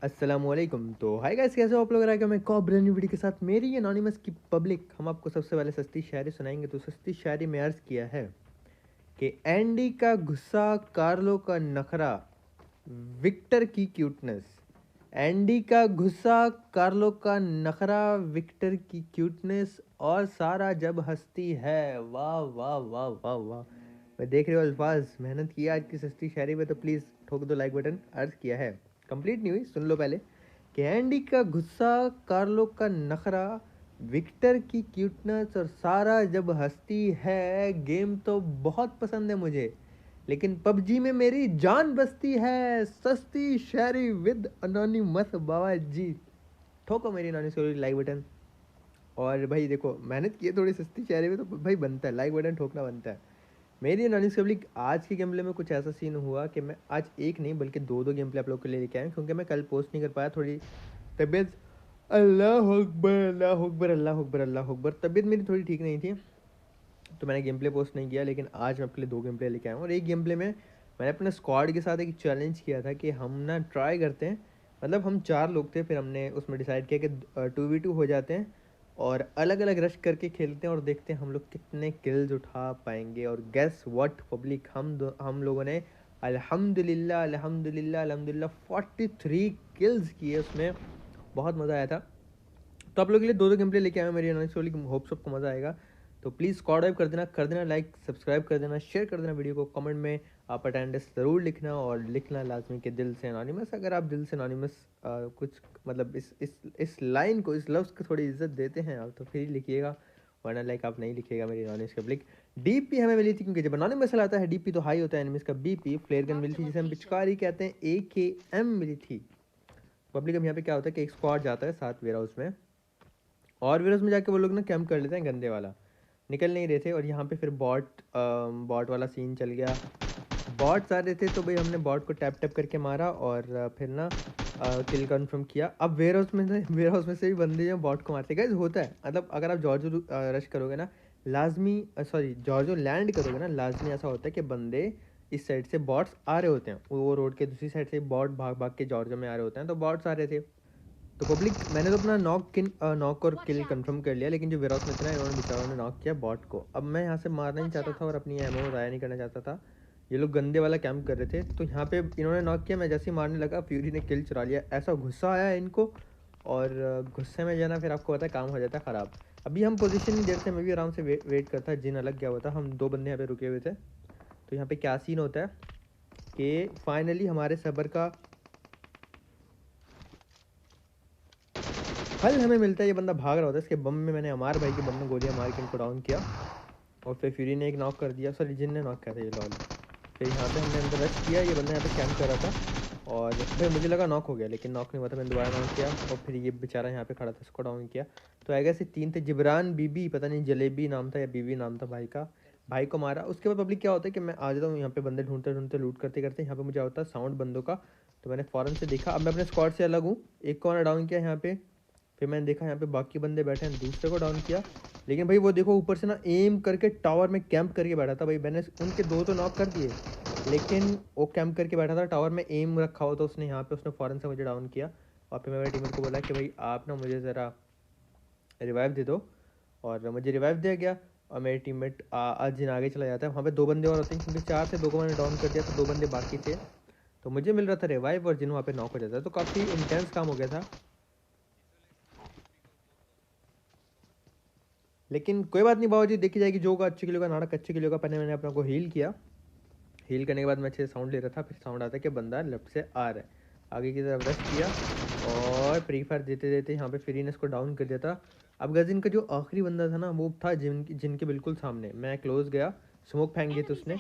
अस्सलामुअलैकुम। तो hi guys, कैसे हो आप लोग? रहा मैं कॉब ब्रांड न्यू वीडियो के साथ मेरी एनोनिमस की पब्लिक। हम आपको सबसे पहले सस्ती शायरी सुनाएंगे। तो सस्ती शायरी में अर्ज किया है कि एंडी का गुस्सा, कार्लो का नखरा, विक्टर की क्यूटनेस। एंडी का गुस्सा, कार्लो का नखरा, विक्टर की क्यूटनेस, और सारा जब हंसती है। वाह वाह वाह वाह वाह। मैं देख रहे हो अल्फाज मेहनत किया आज की सस्ती शायरी में, तो प्लीज़ ठोक दो लाइक बटन। अर्ज किया है, कंप्लीट नहीं हुई, सुन लो पहले। कि एंडी का गुस्सा, कार्लो का नखरा, विक्टर की क्यूटनेस, और सारा जब हंसती है। गेम तो बहुत पसंद है मुझे, लेकिन पबजी में मेरी जान बसती है। सस्ती शायरी विद अनोनिमस बाबा जी। ठोको मेरी अनोनिमस लाइक बटन। और भाई देखो, मेहनत की है थोड़ी सस्ती शायरी में, तो भाई बनता है, लाइक बटन ठोकना बनता है। मेरी एनालिसिस पब्लिक, आज के गेम प्ले में कुछ ऐसा सीन हुआ कि मैं आज एक नहीं बल्कि दो दो गेम प्ले आप लोग के लिए लेके आया हूं, क्योंकि मैं कल पोस्ट नहीं कर पाया, थोड़ी तबीयत। अल्लाह अकबर अल्लाह अकबर अल्लाह अकबर अल्लाह अकबर, तबीयत मेरी थोड़ी ठीक नहीं थी, तो मैंने गेम प्ले पोस्ट नहीं किया। लेकिन आज मैं आपके लिए दो गेम प्ले लेके आया हूँ। और एक गेम प्ले में मैंने अपने स्क्वाड के साथ एक चैलेंज किया था कि हम ना ट्राई करते हैं, मतलब हम चार लोग थे, फिर हमने उसमें डिसाइड किया कि 2v2 हो जाते हैं और अलग अलग रश करके खेलते हैं और देखते हैं हम लोग कितने किल्स उठा पाएंगे। और गेस व्हाट पब्लिक, हम लोगों ने अल्हम्दुलिल्लाह अल्हम्दुलिल्लाह अल्हम्दुलिल्लाह 43 किल्स किए उसमें। बहुत मज़ा आया था। तो आप लोगों के लिए दो दो गेम प्ले लेके आया हूं मेरी एनालिसिस वाली, होप सबको मज़ा आएगा। तो प्लीज़ स्क्वाड वाइप कर देना लाइक, सब्सक्राइब कर देना, शेयर कर देना वीडियो को। कमेंट में आप अटेंडेंस ज़रूर लिखना, और लिखना लाजमी के दिल से एनोनिमस। अगर आप दिल से एनोनिमस कुछ मतलब इस लाइन को, इस लफ्ज़ को थोड़ी इज्जत देते हैं आप, तो फिर ही लिखिएगा, वरना लाइक आप नहीं लिखिएगा मेरी एनोनिमस पब्लिक। डीपी हमें मिली थी, क्योंकि जब एनोनिमस आता है डीपी तो हाई होता है, एनिमस का बीपी। फ्लेयर गन मिली थी जिसे हम पिचकारी कहते हैं, AKM मिली थी पब्लिक। अब यहाँ पे क्या होता है कि एक स्क्वाड जाता है साथ वेयर हाउस में, और फिर उसमें जाके वो लोग ना कैंप कर लेते हैं गंदे वाला, निकल नहीं रहे थे। और यहाँ पे फिर बॉट वाला सीन चल गया। बॉट्स आ रहे थे तो भाई हमने बॉट को टैप टैप करके मारा, और फिर ना किल कंफर्म किया। अब वेयर हाउस में से भी बंदे जो बॉट को मारते गए होता है। मतलब अगर आप जॉर्जो रश करोगे ना, लाजमी, सॉरी जॉर्जो लैंड करोगे ना, लाजमी ऐसा होता है कि बंदे इस साइड से बॉट्स आ रहे होते हैं, वो रोड के दूसरी साइड से बॉट भाग भाग के जॉर्जो में आ रहे होते हैं, तो बॉट्स आ रहे थे। तो पब्लिक, मैंने तो अपना नॉक और किल कंफर्म कर लिया, लेकिन जो वेयरहाउस में थे ना, इन्होंने बेचारों ने नॉक किया बॉट को। अब मैं यहाँ से मारना नहीं चाहता था और अपनी एमओ ज़ाया नहीं करना चाहता था। ये लोग गंदे वाला कैंप कर रहे थे, तो यहाँ पे इन्होंने नॉक किया, मैं जैसे ही मारने लगा फ्यूरी ने किल चुरा लिया। ऐसा गुस्सा आया इनको, और गुस्से में जाना फिर आपको पता है काम हो जाता है ख़राब। अभी हम पोजीशन नहीं देते, मैं भी आराम से वेट करता, जिन अलग गया हुआ था, हम दो बंदे यहाँ पे रुके हुए थे। तो यहाँ पे क्या सीन होता है कि फाइनली हमारे सबर का फल हमें मिलता है। ये बंदा भाग रहा होता है, इसके बम में मैंने अमार भाई के बम में गोलियां मार के इनको डाउन किया, और फिर फ्यूरी ने एक नॉक कर दिया, सॉरी जिन ने नॉक किया था ये लॉल। फिर यहाँ पे हमने अंदर रश किया, ये बंदा यहाँ पे कैंप कर रहा था, और भाई मुझे लगा नॉक हो गया, लेकिन नॉक नहीं हुआ था। मैंने दोबारा नॉक किया, और फिर ये बेचारा यहाँ पे खड़ा था, इसको डाउन किया। तो आएगा से तीन थे, जिब्रान बीबी, पता नहीं जलेबी नाम था या बीबी नाम था भाई का, भाई को मारा। उसके बाद पब्लिक क्या होता है कि मैं आ जाता हूँ यहाँ पे, बंदे ढूंढते ढूंढते लूट करते करते यहाँ पे मुझे होता है साउंड बंदों का। तो मैंने फ़ौरन से देखा, अब मैं अपने स्क्वाड से अलग हूँ, एक को मैंने डाउन किया यहाँ पे। फिर मैंने देखा यहाँ पे बाकी बंदे बैठे हैं, दूसरे को डाउन किया। लेकिन भाई वो देखो ऊपर से ना एम करके टावर में कैंप करके बैठा था भाई, मैंने उनके दो तो नॉक कर दिए, लेकिन वो कैंप करके बैठा था टावर में, एम रखा हुआ था उसने यहाँ पे, उसने फ़ौरन से मुझे डाउन किया। और फिर मैं मेरे टीममेट को बोला कि भाई आप ना मुझे ज़रा रिवाइव दे दो, और मुझे रिवाइव दिया गया। और मेरे टीममेट आज जिन आगे चला जाता है, वहाँ पे दो बंदे और होते हैं, क्योंकि चार से दो को मैंने डाउन कर दिया, तो दो बंदे बाकी थे, तो मुझे मिल रहा था रिवाइव, और जिन वहाँ पे नॉक हो जाता है, तो काफ़ी इंटेंस काम हो गया था। लेकिन कोई बात नहीं बाबा जी, देखी जाएगी, जो होगा अच्छे किलो का नाटक अच्छे किलो का। पहले मैंने अपने को हील किया, हील करने के बाद मैं अच्छे से साउंड ले रहा था, फिर साउंड आता है कि बंदा लेफ्ट से आ रहा है, आगे की तरफ रश किया, और फ्री फायर देते देते यहाँ पे फ्री ने इसको डाउन कर दिया था। अब गजिन का जो आखिरी बंदा था ना, वो था जिनके बिल्कुल सामने। मैं क्लोज गया, स्मोक फेंक दिए थे उसने,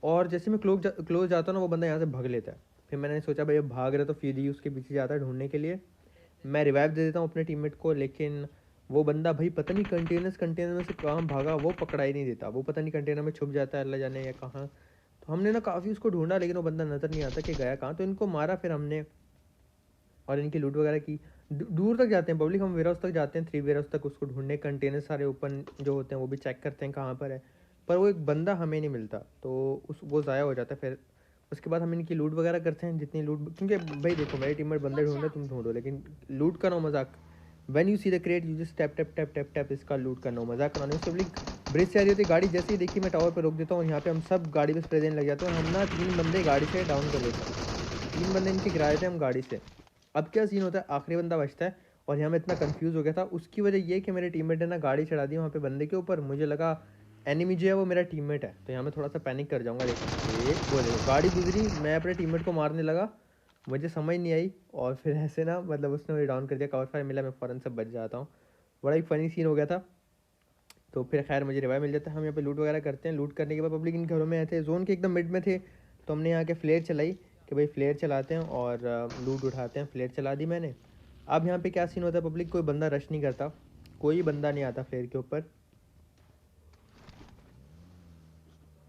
और जैसे मैं क्लोज जाता हूँ ना, वो बंदा यहाँ से भाग लेता है। फिर मैंने सोचा भाई अब भाग रहा, तो फिर ही उसके पीछे जाता है ढूंढने के लिए। मैं रिवाइव दे देता हूँ अपने टीममेट को, लेकिन वो बंदा भाई पता नहीं कंटेनर में से कहाँ भागा, वो पकड़ा ही नहीं देता, वो पता नहीं कंटेनर में छुप जाता है, अल्लाह जाने या कहाँ। तो हमने ना काफ़ी उसको ढूंढा, लेकिन वो बंदा नज़र नहीं आता कि गया कहाँ, तो इनको मारा फिर हमने, और इनकी लूट वगैरह की। दूर तक जाते हैं पब्लिक, हम वेयर हाउस तक जाते हैं, 3 वेयर हाउस तक उसको ढूंढने, कंटेनर सारे ओपन जो होते हैं वो भी चेक करते हैं कहाँ पर है, पर वो एक बंदा हमें नहीं मिलता, तो उस वो ज़ाया हो जाता है। फिर उसके बाद हम इनकी लूट वगैरह करते हैं, जितनी लूट, क्योंकि भाई देखो मेरे टीममेट बंदे ढूंढ रहे तुम ढूंढो, लेकिन लूट का नो मजाक। When you see the crate you just tap tap tap tap tap, इसका लूट का नो मजाक। पब्लिक ब्रिज से आ रही होती गाड़ी, जैसे ही देखी मैं टावर पर रोक देता हूँ, यहाँ पे हम सब गाड़ी पे स्प्रे देने लग जाते हैं। हम ना 3 बंदे गाड़ी से डाउन कर देते हैं, 3 बंदे इनके गिराए थे हम गाड़ी से। अब क्या सीन होता है, आखिरी बंदा बचता है, और यहाँ मैं इतना कंफ्यूज हो गया था। उसकी वजह ये कि मेरे टीममेट ने ना गाड़ी चढ़ा दी वहाँ पे बंदे के ऊपर, मुझे लगा एनिमी जो है वो मेरा टीममेट है, तो यहाँ मैं थोड़ा सा पैनिक कर जाऊँगा। लेकिन वो देखो गाड़ी गुजरी, मैं अपने टीममेट को मारने लगा, मुझे समझ नहीं आई, और फिर ऐसे ना मतलब उसने मुझे डाउन कर दिया, कवर फायर मिला, मैं फ़ौरन से बच जाता हूँ। बड़ा ही फ़नी सीन हो गया था। तो फिर खैर मुझे रिवाइव मिल जाता है। हम यहाँ पे लूट वगैरह करते हैं। लूट करने के बाद पब्लिक इन घरों में आए थे, जोन के एकदम मिड में थे, तो हमने यहाँ के फ्लेयर चलाई कि भाई फ्लेयर चलाते हैं और लूट उठाते हैं। फ्लेयर चला दी मैंने। अब यहाँ पे क्या सीन होता है पब्लिक, कोई बंदा रश नहीं करता, कोई बंदा नहीं आता फ्लेयर के ऊपर।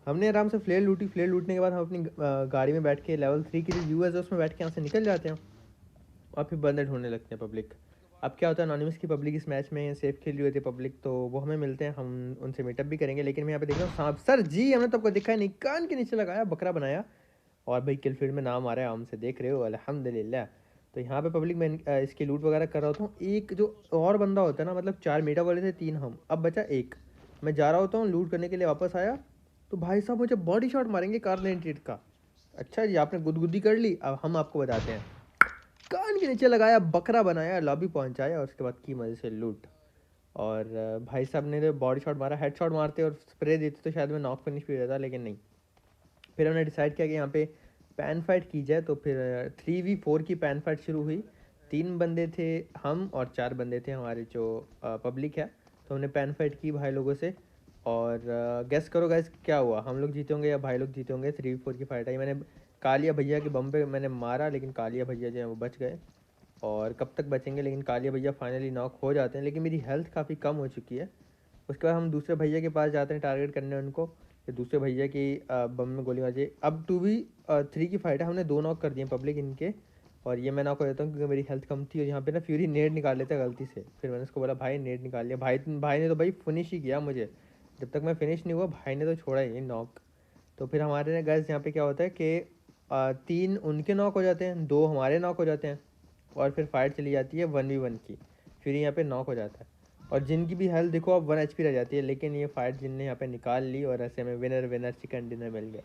हमने आराम से फ्लेयर लूटी। फ्लेयर लूटने के बाद हम अपनी गाड़ी में बैठ के लेवल 3 की जो व्यू है उसमें बैठ के यहाँ से निकल जाते हैं, और फिर बंदे ढूंढने लगते हैं पब्लिक। अब क्या होता है, एनोनिमस की पब्लिक इस मैच में सेफ खेली हुई थी पब्लिक, तो वो हमें मिलते हैं, हम उनसे मीटअप भी करेंगे। लेकिन मैं यहाँ पे देख रहा हूँ सांप, सर जी हमने तो आपको दिखा नहीं, कान के नीचे लगाया, बकरा बनाया, और भाई किल फील्ड में नाम आ रहा है हमसे, देख रहे हो, अल्हम्दुलिल्लाह। तो यहाँ पे पब्लिक मैं इसकी लूट वगैरह कर रहा हूँ। एक जो और बंदा होता है ना, मतलब 4 मीटअप वाले थे, 3 हम, अब बचा 1। मैं जा रहा होता हूँ लूट करने के लिए, वापस आया तो भाई साहब मुझे बॉडी शॉट मारेंगे कार 98 का। अच्छा जी आपने गुदगुदी कर ली, अब हम आपको बताते हैं। कान के नीचे लगाया, बकरा बनाया, लॉबी पहुंचाया, और उसके बाद की मजे से लूट। और भाई साहब ने तो बॉडी शॉट मारा, हेड शॉट मारते और स्प्रे देते तो शायद मैं नॉक फिनिश भी हो जाता, लेकिन नहीं। फिर हमने डिसाइड किया कि यहाँ पे पैन फाइट की जाए, तो फिर 3v4 की पैन फाइट शुरू हुई। 3 बंदे थे हम और 4 बंदे थे हमारे जो पब्लिक है, तो हमने पैन फाइट की भाई लोगों से। और गेस करो गाइस क्या हुआ, हम लोग जीते होंगे या भाई लोग जीते होंगे। 3v4 की फाइट आई, मैंने कालिया भैया के बम पे मैंने मारा, लेकिन कालिया भैया जो है वो बच गए। और कब तक बचेंगे, लेकिन कालिया भैया फाइनली नॉक हो जाते हैं, लेकिन मेरी हेल्थ काफ़ी कम हो चुकी है। उसके बाद हम दूसरे भैया के पास जाते हैं टारगेट करने उनको, कि दूसरे भैया की बम में गोली मार जाए। अब 2v3 की फाइट है, हमने 2 नॉक कर दिए पब्लिक इनके, और ये मैं नॉक हो जाता हूँ क्योंकि मेरी हेल्थ कम थी। और यहाँ पे ना फ्यूरी नेट निकाल लेता है गलती से, फिर मैंने उसको बोला भाई नेट निकाल लिया, भाई ने तो भाई फिनिश ही किया मुझे, जब तक मैं फिनिश नहीं हुआ भाई ने तो छोड़ा ही नहीं नॉक। तो फिर हमारे गैस यहाँ पे क्या होता है कि 3 उनके नॉक हो जाते हैं, 2 हमारे नॉक हो जाते हैं, और फिर फाइट चली जाती है 1v1 की। फिर यहाँ पे नॉक हो जाता है, और जिनकी भी हेल्थ देखो अब 1 HP रह जाती है, लेकिन ये फाइट जिनने यहाँ पे निकाल ली, और ऐसे में विनर विनर चिकन डिनर मिल गया।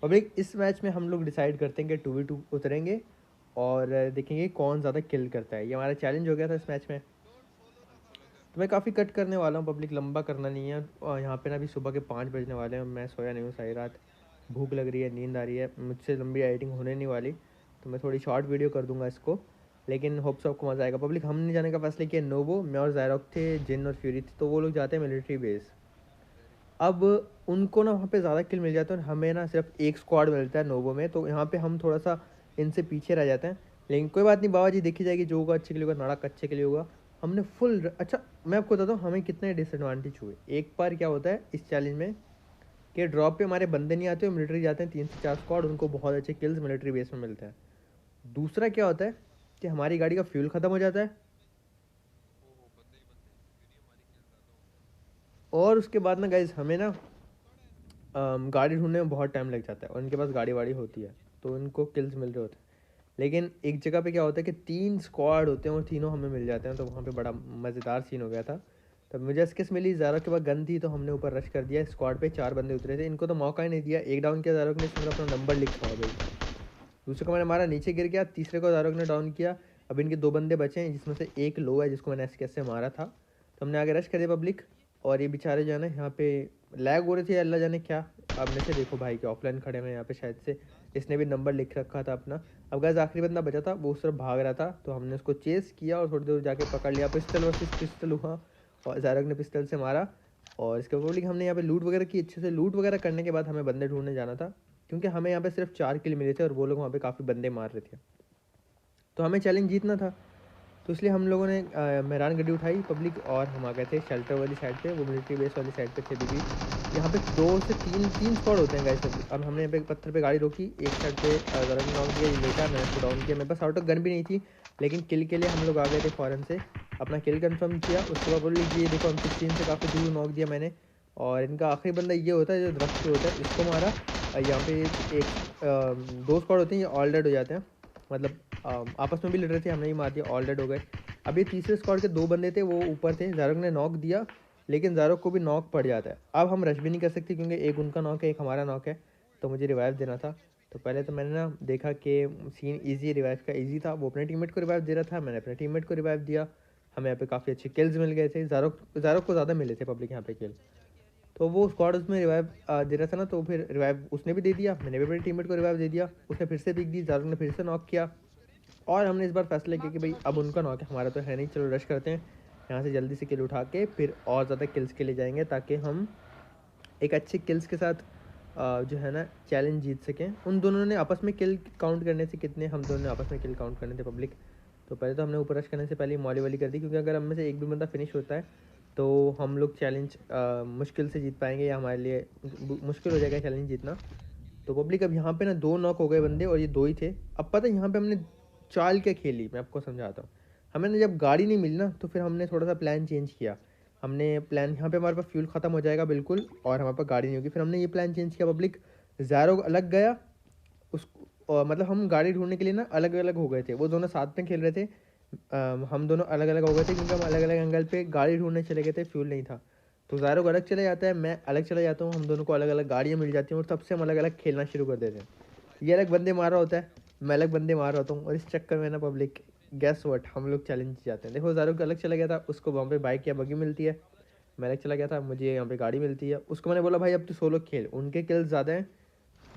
पब्लिक इस मैच में हम लोग डिसाइड करते हैं कि 2v2 उतरेंगे और देखेंगे कौन ज़्यादा किल करता है। ये हमारा चैलेंज हो गया था इस मैच में। तो मैं काफ़ी कट करने वाला हूँ पब्लिक, लंबा करना नहीं है। और यहाँ पे ना अभी सुबह के 5 बजने वाले हैं, मैं सोया नहीं हूँ सारी रात, भूख लग रही है, नींद आ रही है, मुझसे लंबी एडिटिंग होने नहीं वाली, तो मैं थोड़ी शॉर्ट वीडियो कर दूंगा इसको, लेकिन होप्स आपको मज़ा आएगा। पब्लिक हमने जाने का फैसला किया नोवो, मैं और ज़ायरॉक थे, जिन और फ्यूरी थी, तो वो लोग जाते हैं मिलिट्री बेस। अब उनको ना वहाँ पे ज़्यादा किल मिल जाते हैं, और हमें ना सिर्फ 1 स्क्वाड मिलता है नोवो में, तो यहाँ पे हम थोड़ा सा इनसे पीछे रह जाते हैं। लेकिन कोई बात नहीं, बाबा जी देखी जाएगी, जो होगा अच्छे के लिए होगा, नाड़क अच्छे के लिए होगा। हमने फुल अच्छा मैं आपको बताता हूँ हमें कितने डिसएडवांटेज हुए। एक बार क्या होता है इस चैलेंज में कि ड्रॉप पे हमारे बंदे नहीं आते, मिलिट्री जाते हैं 3 से 4 स्क्वाड, उनको बहुत अच्छे किल्स मिलिट्री बेस में मिलते हैं। दूसरा क्या होता है कि हमारी गाड़ी का फ्यूल ख़त्म हो जाता है, और उसके बाद ना गाइज हमें ना गाड़ी ढूंढने में बहुत टाइम लग जाता है, और उनके पास गाड़ी वाड़ी होती है तो उनको किल्स मिल रहे होते हैं। लेकिन एक जगह पे क्या होता है कि 3 स्क्वाड होते हैं और तीनों हमें मिल जाते हैं, तो वहाँ पे बड़ा मज़ेदार सीन हो गया था। तब मुझे स्किस मिली, ज़ारा के बाद गन थी, तो हमने ऊपर रश कर दिया। स्क्वाड पे 4 बंदे उतरे थे, इनको तो मौका ही नहीं दिया। एक डाउन किया ज़ारा ने, सिर्फ अपना नंबर लिखा हुआ भाई, दूसरे को मैंने मारा, नीचे गिर गया, तीसरे को ज़ारा ने डाउन किया। अब इनके 2 बंदे बचे हैं, जिसमें से एक लो है जिसको मैंने एसकेएस से मारा था। तो हमने आगे रश कर दिया पब्लिक, और ये बेचारे जो है ना यहाँ पे लैग हो रही थी, अल्लाह जाने क्या। अब में से देखो भाई के ऑफलाइन खड़े हैं यहाँ पे, शायद से इसने भी नंबर लिख रखा था अपना। अब गाइस आखिरी बंदा बचा था, वो उस तरफ भाग रहा था, तो हमने उसको चेस किया और थोड़ी देर जाके पकड़ लिया। पिस्टल वर्सेस पिस्टल हुआ, और ज़ारक ने पिस्टल से मारा। और इसके ऊपर हमने यहाँ पे लूट वगैरह की अच्छे से। लूट वगैरह करने के बाद हमें बंदे ढूंढने जाना था, क्योंकि हमें यहाँ पे सिर्फ 4 किल मिले थे, और वो लोग वहाँ पे काफ़ी बंदे मार रहे थे, तो हमें चैलेंज जीतना था। तो इसलिए हम लोगों ने मेहरान गड्डी उठाई पब्लिक, और हम आ गए थे शेल्टर वाली साइड पे, वो मिलिट्री बेस वाली साइड पे थे भी। यहाँ पे 2 से 3 स्क्वाड होते हैं गाइस। अब हमने यहाँ पे पत्थर पे गाड़ी रोकी, एक साइड पे ज़रा डाउन किया, ये लेटा, मैंने उसको डाउन किया। मेरे पास आउट ऑफ गन भी नहीं थी, लेकिन किल के लिए हम लोग आ गए थे फ़ौरन से, अपना किल कंफर्म किया। उसके बाद बोले ये देखो हम 16 से काफ़ी दूर नॉक दिया मैंने। और इनका आखिरी बंदा ये होता है जो दरख्त पे होता है, इसको मारा। यहाँ पे एक दो स्क्वाड होते हैं, ये ऑल डेड हो जाते हैं, मतलब आपस में भी लड़ रहे थे, हमने ही मार दिया, ऑल डेड हो गए। अब ये तीसरे स्क्वाड के दो बंदे थे, वो ऊपर थे, ज़ारोक ने नॉक दिया, लेकिन ज़ारोक को भी नॉक पड़ जाता है। अब हम रश भी नहीं कर सकते क्योंकि एक उनका नॉक है, एक हमारा नॉक है, तो मुझे रिवाइव देना था। तो पहले तो मैंने ना देखा कि सीन ईजी, रिवाइव का ईजी था, वो अपने टीममेट को रिवाइव दे रहा था, मैंने अपने टीममेट को रिवाइव दिया, हमें यहाँ पे काफ़ी अच्छे किल्स मिल गए थे, ज़ारोक को ज़्यादा मिले थे पब्लिक यहाँ पे किल। तो वो स्क्वाड उसमें रिवाइव दे रहा था ना, तो फिर रिवाइव उसने भी दे दिया, मैंने भी अपने टीममेट को रिवाइव दे दिया, उसने फिर से पिक दी, ज़ारोक ने फिर से नॉक किया, और हमने इस बार फैसला किया कि भाई अब उनका नॉक है, हमारा तो है नहीं, चलो रश करते हैं यहाँ से, जल्दी से किल उठा के फिर और ज़्यादा किल्स के लिए जाएंगे, ताकि हम एक अच्छे किल्स के साथ जो है ना चैलेंज जीत सकें। उन दोनों ने आपस में किल काउंट करने से कितने, हम दोनों ने आपस में किल काउंट करने थे पब्लिक। तो पहले तो हमने ऊपर रश करने से पहले ही मॉली वाली कर दी, क्योंकि अगर हम में से एक भी बंदा फिनिश होता है तो हम लोग चैलेंज मुश्किल से जीत पाएंगे, या हमारे लिए मुश्किल हो जाएगा चैलेंज जीतना। तो पब्लिक अब यहाँ पे ना 2 नॉक हो गए बंदे, और ये 2 ही थे। अब पता है यहाँ पे हमने चाल क्या खेली, मैं आपको समझाता हूँ। हमें ना जब गाड़ी नहीं मिली ना, तो फिर हमने थोड़ा सा प्लान चेंज किया। हमने प्लान, यहाँ पे हमारे पास फ्यूल ख़त्म हो जाएगा बिल्कुल, और हमारे पास गाड़ी नहीं होगी, फिर हमने ये प्लान चेंज किया पब्लिक। ज़ारो अलग गया, उसको मतलब हम गाड़ी ढूंढने के लिए ना अलग अलग हो गए थे, वो दोनों साथ में खेल रहे थे, हम दोनों अलग अलग हो गए थे, क्योंकि हम अलग अलग एंगल पे गाड़ी ढूंढने चले गए थे, फ्यूल नहीं था। तो ज़ारो अलग चले जाता है, मैं अलग चला जाता हूँ, हम दोनों को अलग अलग गाड़ियाँ मिल जाती हैं, और तब से हम अलग अलग खेलना शुरू कर देते हैं। ये अलग बंदे मार रहा होता है, मैं अलग बंदे मार रहा होता हूँ, और इस चक्कर में ना पब्लिक गैस वट हम लोग चैलेंज जाते हैं। देखो ज़ारो को अलग चला गया था, उसको वहाँ पे बाइक या बगी मिलती है, मैं अलग चला गया था, मुझे यहाँ पे गाड़ी मिलती है। उसको मैंने बोला भाई अब तो सोलो खेल, उनके किल्स ज़्यादा हैं,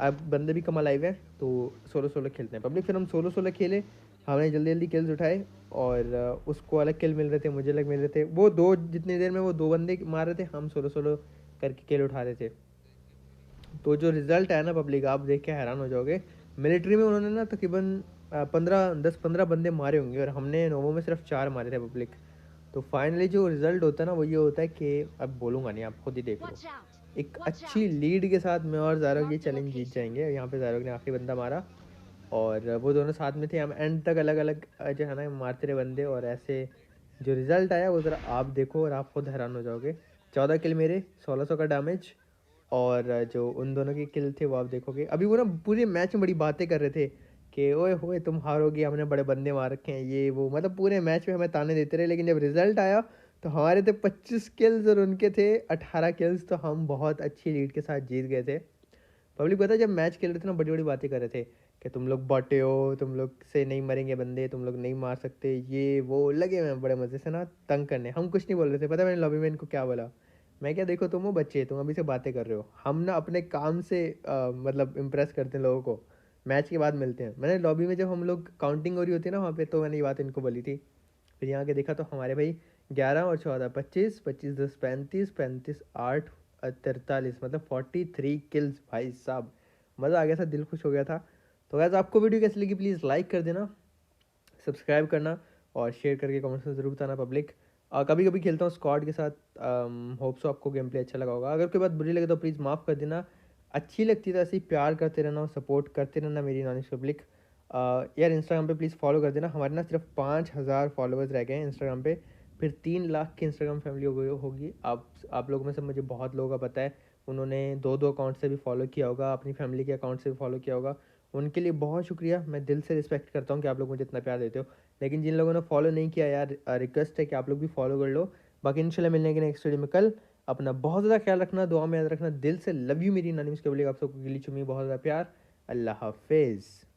अब बंदे भी कम लाइव हैं, तो सोलो सोलो खेलते हैं पब्लिक। फिर हम सोलो सोलो खेले, हमने जल्दी जल्दी किल्स उठाए, और उसको अलग किल मिल रहे थे, मुझे अलग मिल रहे थे, वो दो जितनी देर में वो 2 बंदे मार रहे थे, हम सोलो सोलो करके किल उठा रहे थे। तो जो रिजल्ट है ना पब्लिक, आप देख के हैरान हो जाओगे। मिलिट्री में उन्होंने ना तकरीबन 15 बंदे मारे होंगे, और हमने नोवो में सिर्फ 4 मारे थे पब्लिक। तो फाइनली जो रिजल्ट होता है ना, वो ये होता है कि अब बोलूँगा नहीं, आप खुद ही देख लो। एक अच्छी लीड के साथ मैं और ज़ारोक ये चैलेंज जीत जाएंगे। यहाँ पे ज़ारोक ने आखिरी बंदा मारा, और वो दोनों साथ में थे, हम एंड तक अलग अलग जो है ना मारते रहे बंदे, और ऐसे जो रिज़ल्ट आया वो ज़रा आप देखो, और आप खुद हैरान हो जाओगे। 14 किल मेरे, 1600 का डैमेज, और जो उन दोनों की किल थे वो आप देखोगे। अभी वो ना पूरे मैच में बड़ी बातें कर रहे थे कि ओए होए तुम हारोगे, हमने बड़े बंदे मार रखे हैं, ये वो, मतलब पूरे मैच में हमें ताने देते रहे। लेकिन जब रिजल्ट आया तो हमारे थे 25 किल्स और उनके थे 18 किल्स, तो हम बहुत अच्छी लीड के साथ जीत गए थे। पब्लिक पता है जब मैच खेल रहे थे ना, बड़ी बड़ी बातें कर रहे थे कि तुम लोग बॉटे हो, तुम लोग से नहीं मरेंगे बंदे, तुम लोग नहीं मार सकते, ये वो, लगे हुए हैं बड़े मज़े से ना तंग करने। हम कुछ नहीं बोल रहे थे, पता है मैंने लॉबी में इनको क्या बोला, मैं क्या, देखो तुम हो बच्चे, तुम अभी से बातें कर रहे हो, हम ना अपने काम से मतलब इम्प्रेस करते हैं लोगों को, मैच के बाद मिलते हैं। मैंने लॉबी में जब हम लोग काउंटिंग हो रही होती है ना वहाँ पे, तो मैंने ये बात इनको बोली थी। फिर यहाँ के देखा तो हमारे भाई 11 और 14 25, 25 10 35, 35 8 43, मतलब 43 किल्स भाई साहब। मज़ा आ गया था, दिल खुश हो गया था। तो गाइस आपको वीडियो कैसी लगी प्लीज़ लाइक कर देना, सब्सक्राइब करना, और शेयर करके कमेंट्स में ज़रूर बताना पब्लिक। कभी कभी खेलता हूँ स्क्वाड के साथ, होप सो आपको गेम प्ले अच्छा लगा होगा। अगर कोई बात बुरी लगे तो प्लीज़ माफ़ कर देना, अच्छी लगती है तो ऐसे ही प्यार करते रहना, सपोर्ट करते रहना मेरी नॉनिश पब्लिक। यार इंस्टाग्राम पे प्लीज़ फॉलो कर देना, हमारे ना सिर्फ 5000 फॉलोअर्स रह गए हैं इंस्टाग्राम पे, फिर 3 लाख की इंस्टाग्राम फैमिली हो गई होगी। आप लोगों में से मुझे बहुत लोगों का पता है, उन्होंने 2 2 अकाउंट से भी फॉलो किया होगा, अपनी फैमिली के अकाउंट से भी फॉलो किया होगा, उनके लिए बहुत शुक्रिया। मैं दिल से रिस्पेक्ट करता हूँ कि आप लोग मुझे इतना प्यार देते हो। लेकिन जिन लोगों ने फॉलो नहीं किया यार, रिक्वेस्ट है कि आप लोग भी फॉलो कर लो। बाकी इंशाल्लाह मिलने के नेक्स्ट वीडियो में कल। अपना बहुत ज़्यादा ख्याल रखना, दुआ में याद रखना, दिल से लव यू मेरी नानी मिस, आप सबको गिली चुमी बहुत ज़्यादा प्यार। अल्लाह हाफिज़।